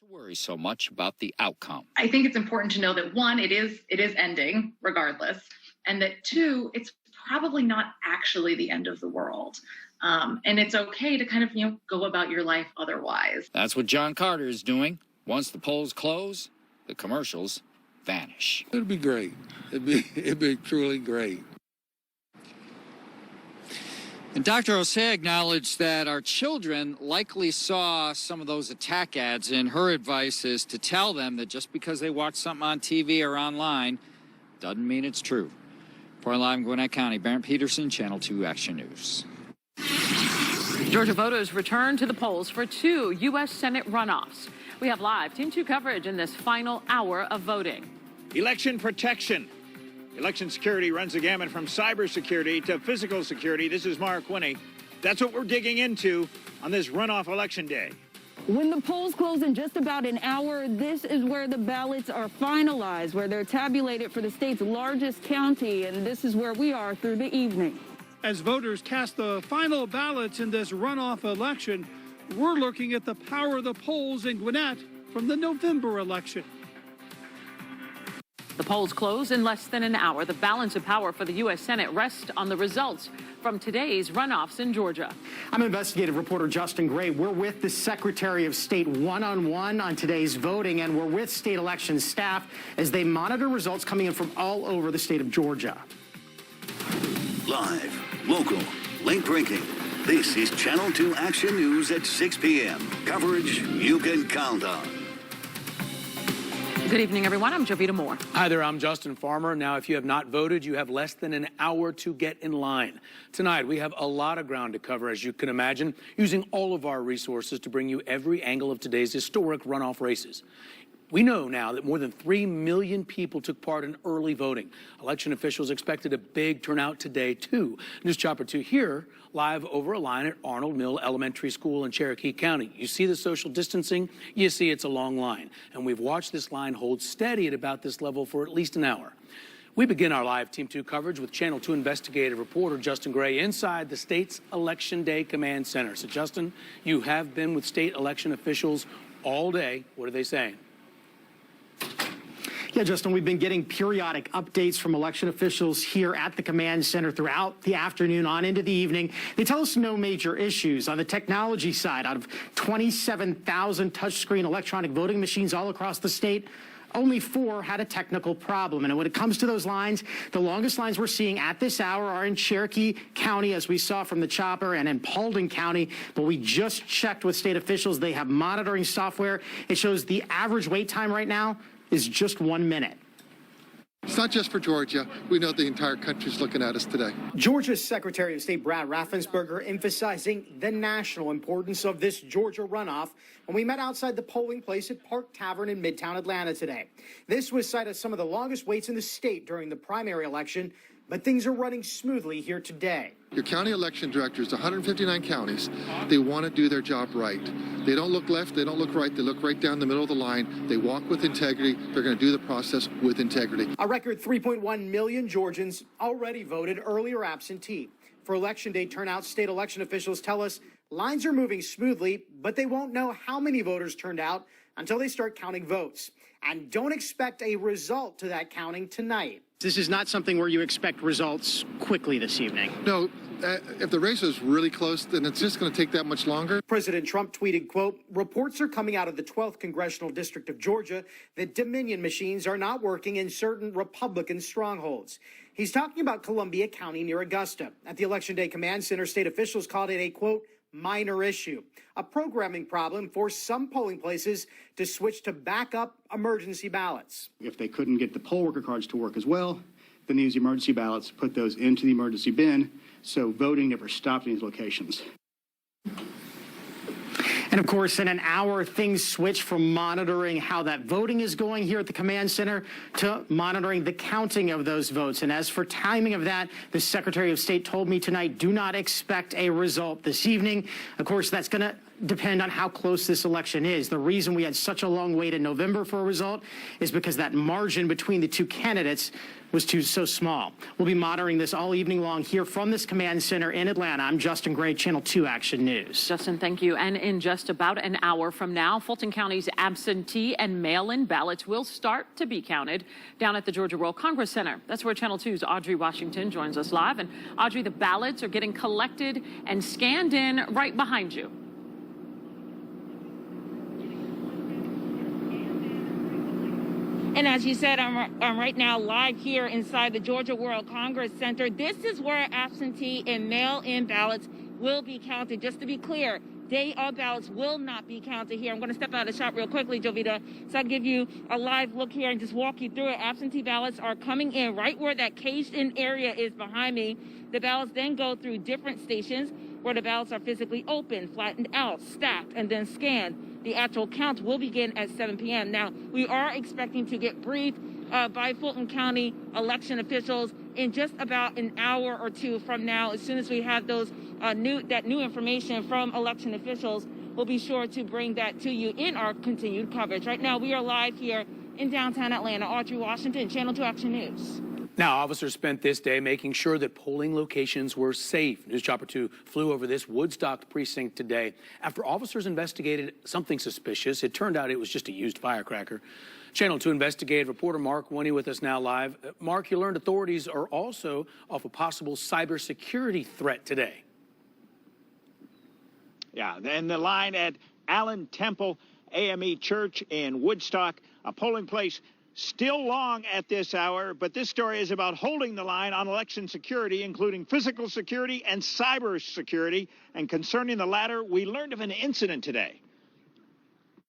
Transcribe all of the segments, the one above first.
To worry so much about the outcome. I think it's important to know that one, it is ending regardless, and that two, it's probably not actually the end of the world. And it's okay to kind of, go about your life otherwise. That's what John Carter is doing. Once the polls close, the commercials vanish. It'll be great. It'd be truly great. And Dr. Osei acknowledged that our children likely saw some of those attack ads, and her advice is to tell them that just because they watch something on TV or online doesn't mean it's true. Reporting live in Gwinnett County, Berndt Petersen, Channel 2 Action News. Georgia voters return to the polls for 2 U.S. Senate runoffs. We have live Team 2 coverage in this final hour of voting. Election protection. Election security runs the gamut from cybersecurity to physical security. This is Mark Winne. That's what we're digging into on this runoff election day. When the polls close in just about an hour, this is where the ballots are finalized, where they're tabulated for the state's largest county, and this is where we are through the evening. As voters cast the final ballots in this runoff election, we're looking at the power of the polls in Gwinnett from the November election. The polls close in less than an hour. The balance of power for the U.S. Senate rests on the results from today's runoffs in Georgia. I'm investigative reporter Justin Gray. We're with the Secretary of State one-on-one on today's voting, and we're with state election staff as they monitor results coming in from all over the state of Georgia. Live, local, late-breaking. This is Channel 2 Action News at 6 p.m. Coverage you can count on. Good evening, everyone. I'm Jovita Moore. Hi there, I'm Justin Farmer. Now, if you have not voted, you have less than an hour to get in line. Tonight, we have a lot of ground to cover, as you can imagine, using all of our resources to bring you every angle of today's historic runoff races. We know now that more than 3 million people took part in early voting. Election officials expected a big turnout today, too. News Chopper 2 here, live over a line at Arnold Mill Elementary School in Cherokee County. You see the social distancing, you see it's a long line. And we've watched this line hold steady at about this level for at least an hour. We begin our live Team 2 coverage with Channel 2 investigative reporter Justin Gray inside the state's Election Day Command Center. So, Justin, you have been with state election officials all day. What are they saying? Yeah, Justin, we've been getting periodic updates from election officials here at the command center throughout the afternoon on into the evening. They tell us no major issues. On the technology side, out of 27,000 touchscreen electronic voting machines all across the state, only 4 had a technical problem. And when it comes to those lines, the longest lines we're seeing at this hour are in Cherokee County, as we saw from the chopper, and in Paulding County. But we just checked with state officials. They have monitoring software. It shows the average wait time right now is just 1 minute. It's not just for Georgia. We know the entire country's looking at us today. Georgia's Secretary of State Brad Raffensperger emphasizing the national importance of this Georgia runoff when we met outside the polling place at Park Tavern in Midtown Atlanta today. This was cited as some of the longest waits in the state during the primary election, but things are running smoothly here today. Your county election directors, 159 counties, they want to do their job right. They don't look left, they don't look right, they look right down the middle of the line. They walk with integrity. They're going to do the process with integrity. A record 3.1 million Georgians already voted early or absentee. For Election Day turnout, state election officials tell us lines are moving smoothly, but they won't know how many voters turned out until they start counting votes. And don't expect a result to that counting tonight. This is not something where you expect results quickly this evening. No, if the race is really close, then it's just going to take that much longer. President Trump tweeted, quote, reports are coming out of the 12th Congressional District of Georgia that Dominion machines are not working in certain Republican strongholds. He's talking about Columbia County near Augusta. At the Election Day Command Center, state officials called it a, quote, minor issue, a programming problem for some polling places to switch to backup emergency ballots. If they couldn't get the poll worker cards to work as well, then they use the emergency ballots, put those into the emergency bin, so voting never stopped in these locations. And of course, in an hour, things switch from monitoring how that voting is going here at the command center to monitoring the counting of those votes. And as for timing of that, the Secretary of State told me tonight, do not expect a result this evening. Of course, that's going to depend on how close this election is. The reason we had such a long wait in November for a result is because that margin between the two candidates was so small. We'll be monitoring this all evening long here from this command center in Atlanta. I'm Justin Gray, Channel 2 Action News. Justin, thank you. And in just about an hour from now, Fulton County's absentee and mail-in ballots will start to be counted down at the Georgia World Congress Center. That's where Channel 2's Audrey Washington joins us live. And Audrey, the ballots are getting collected and scanned in right behind you. And as you said, I'm right now live here inside the Georgia World Congress Center. This is where absentee and mail-in ballots will be counted. Just to be clear, day-of ballots will not be counted here. I'm going to step out of the shot real quickly, Jovita, so I'll give you a live look here and just walk you through it. Absentee ballots are coming in right where that caged-in area is behind me. The ballots then go through different stations where the ballots are physically opened, flattened out, stacked, and then scanned. The actual count will begin at 7 p.m. Now, we are expecting to get briefed by Fulton County election officials in just about an hour or two from now. As soon as we have those new information from election officials, we'll be sure to bring that to you in our continued coverage. Right now, we are live here in downtown Atlanta. Audrey Washington, Channel 2 Action News. Now, officers spent this day making sure that polling locations were safe. News Chopper 2 flew over this Woodstock precinct today. After officers investigated something suspicious, it turned out it was just a used firecracker. Channel 2 investigative reporter Mark Winne with us now live. Mark, you learned authorities are also off a possible cybersecurity threat today. Yeah, then the line at Allen Temple AME Church in Woodstock, a polling place still long at this hour, but this story is about holding the line on election security, including physical security and cyber security. And concerning the latter, we learned of an incident today.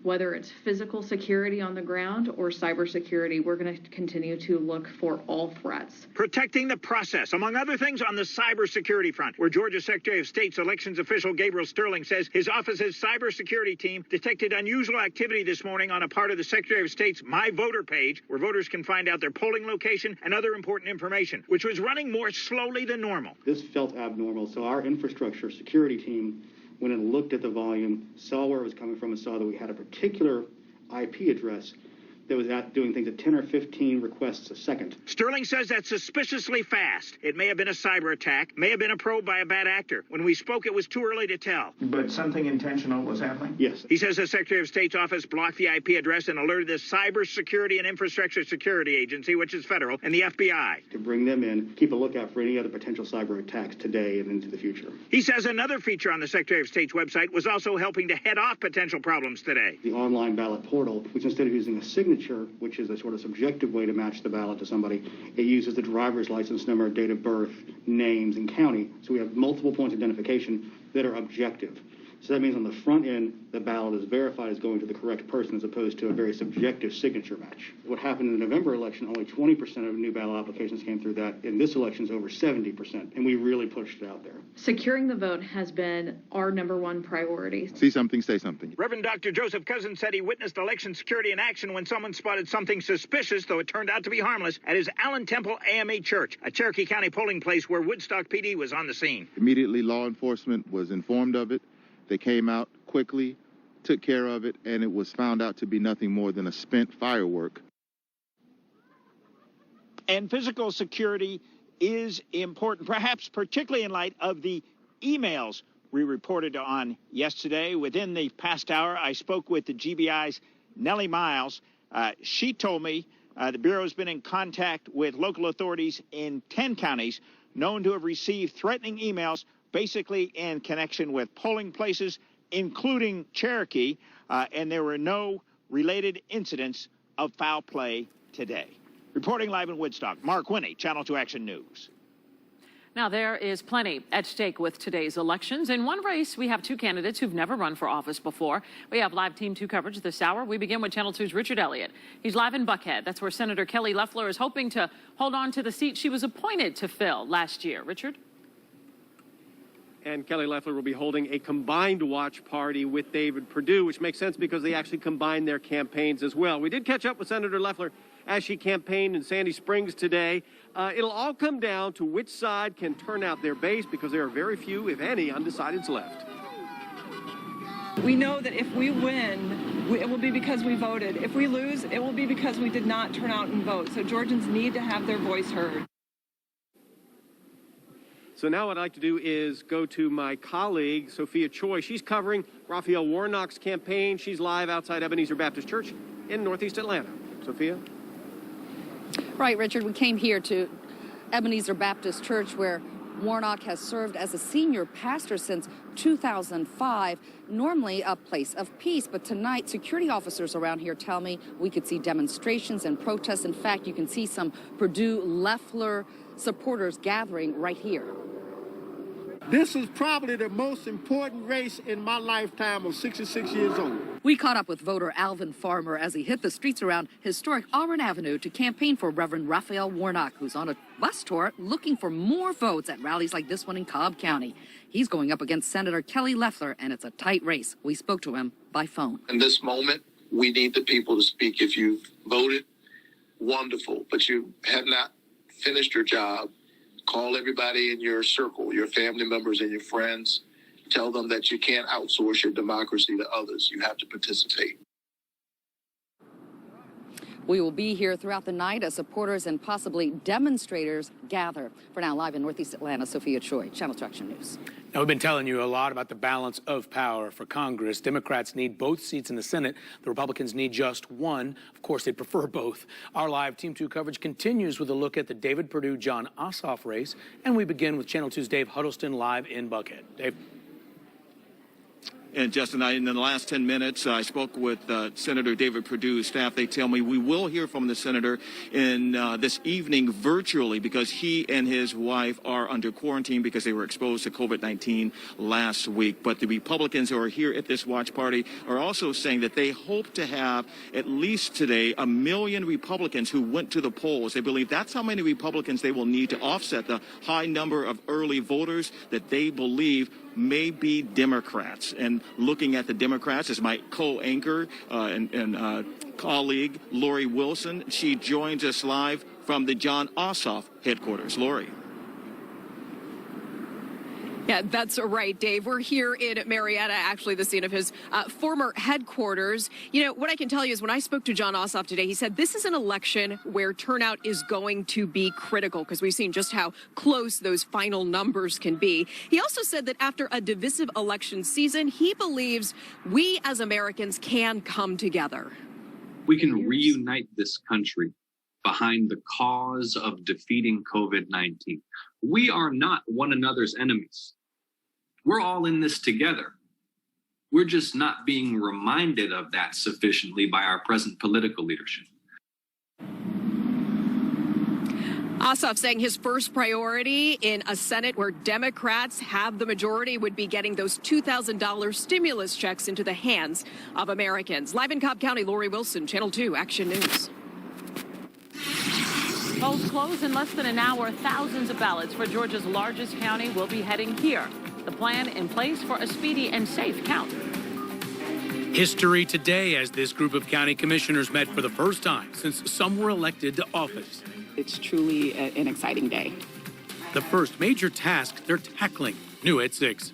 Whether it's physical security on the ground or cybersecurity, we're going to continue to look for all threats. Protecting the process, among other things, on the cybersecurity front, where Georgia Secretary of State's elections official Gabriel Sterling says his office's cybersecurity team detected unusual activity this morning on a part of the Secretary of State's My Voter page, where voters can find out their polling location and other important information, which was running more slowly than normal. This felt abnormal, so our infrastructure security team went and looked at the volume, saw where it was coming from, and saw that we had a particular IP address that was doing things at 10 or 15 requests a second. Sterling says that's suspiciously fast. It may have been a cyber attack, may have been a probe by a bad actor. When we spoke, it was too early to tell. But something intentional was happening? Yes. He says the Secretary of State's office blocked the IP address and alerted the Cybersecurity and Infrastructure Security Agency, which is federal, and the FBI. To bring them in, keep a lookout for any other potential cyber attacks today and into the future. He says another feature on the Secretary of State's website was also helping to head off potential problems today. The online ballot portal, which instead of using a signature, which is a sort of subjective way to match the ballot to somebody, it uses the driver's license number, date of birth, names, and county. So we have multiple points of identification that are objective. So that means on the front end, the ballot is verified as going to the correct person as opposed to a very subjective signature match. What happened in the November election, only 20% of new ballot applications came through that. In this election, it's over 70%, and we really pushed it out there. Securing the vote has been our #1 priority. See something, say something. Reverend Dr. Joseph Cousins said he witnessed election security in action when someone spotted something suspicious, though it turned out to be harmless, at his Allen Temple AME Church, a Cherokee County polling place where Woodstock PD was on the scene. Immediately, law enforcement was informed of it. They came out quickly, took care of it, and it was found out to be nothing more than a spent firework. And physical security is important, perhaps particularly in light of the emails we reported on yesterday. Within the past hour, I spoke with the GBI's Nellie Miles. She told me the Bureau has been in contact with local authorities in 10 counties known to have received threatening emails basically in connection with polling places, including Cherokee, and there were no related incidents of foul play today. Reporting live in Woodstock, Mark Winne, Channel 2 Action News. Now, there is plenty at stake with today's elections. In one race, we have two candidates who've never run for office before. We have live Team 2 coverage this hour. We begin with Channel 2's Richard Elliot. He's live in Buckhead. That's where Senator Kelly Loeffler is hoping to hold on to the seat she was appointed to fill last year. Richard? And Kelly Loeffler will be holding a combined watch party with David Perdue, which makes sense because they actually combined their campaigns as well. We did catch up with Senator Loeffler as she campaigned in Sandy Springs today. It'll all come down to which side can turn out their base because there are very few, if any, undecideds left. We know that if we win, it will be because we voted. If we lose, it will be because we did not turn out and vote. So Georgians need to have their voice heard. So now what I'd like to do is go to my colleague, Sophia Choi. She's covering Raphael Warnock's campaign. She's live outside Ebenezer Baptist Church in Northeast Atlanta. Sophia? Right, Richard. We came here to Ebenezer Baptist Church, where Warnock has served as a senior pastor since 2005, normally a place of peace. But tonight, security officers around here tell me we could see demonstrations and protests. In fact, you can see some Perdue-Loeffler supporters gathering right here. This is probably the most important race in my lifetime of 66 years old. We caught up with voter Alvin Farmer as he hit the streets around historic Auburn Avenue to campaign for Reverend Raphael Warnock, who's on a bus tour looking for more votes at rallies like this one in Cobb County. He's going up against Senator Kelly Loeffler, and it's a tight race. We spoke to him by phone. In this moment, we need the people to speak. If you've voted, wonderful, but you have not finished your job. Call everybody in your circle, your family members and your friends. Tell them that you can't outsource your democracy to others. You have to participate. We will be here throughout the night as supporters and possibly demonstrators gather. For now, live in Northeast Atlanta, Sophia Choi, Channel 2 Action News. Now, we've been telling you a lot about the balance of power for Congress. Democrats need both seats in the Senate. The Republicans need just one. Of course, they prefer both. Our live Team 2 coverage continues with a look at the David Perdue-Jon Ossoff race. And we begin with Channel 2's Dave Huddleston live in Buckhead. Dave. And Justin, in the last 10 minutes, I spoke with Senator David Perdue's staff. They tell me we will hear from the senator in this evening virtually because he and his wife are under quarantine because they were exposed to COVID-19 last week. But the Republicans who are here at this watch party are also saying that they hope to have at least today 1 million Republicans who went to the polls. They believe that's how many Republicans they will need to offset the high number of early voters that they believe may be Democrats. And looking at the Democrats is my co-anchor and colleague, Lori Wilson. She joins us live from the Jon Ossoff headquarters. Lori. Yeah, that's right, Dave. We're here in Marietta, actually the scene of his former headquarters. You know, what I can tell you is when I spoke to Jon Ossoff today, he said this is an election where turnout is going to be critical because we've seen just how close those final numbers can be. He also said that after a divisive election season, he believes we as Americans can come together. We can reunite this country behind the cause of defeating COVID-19. We are not one another's enemies. We're all in this together. We're just not being reminded of that sufficiently by our present political leadership. Ossoff saying his first priority in a Senate where Democrats have the majority would be getting those $2,000 stimulus checks into the hands of Americans. Live in Cobb County, Lori Wilson, Channel 2 Action News. Polls close in less than an hour. Thousands of ballots for Georgia's largest county will be heading here. The plan in place for a speedy and safe count. History today as this group of county commissioners met for the first time since some were elected to office. It's truly an exciting day. The first major task they're tackling. New at 6.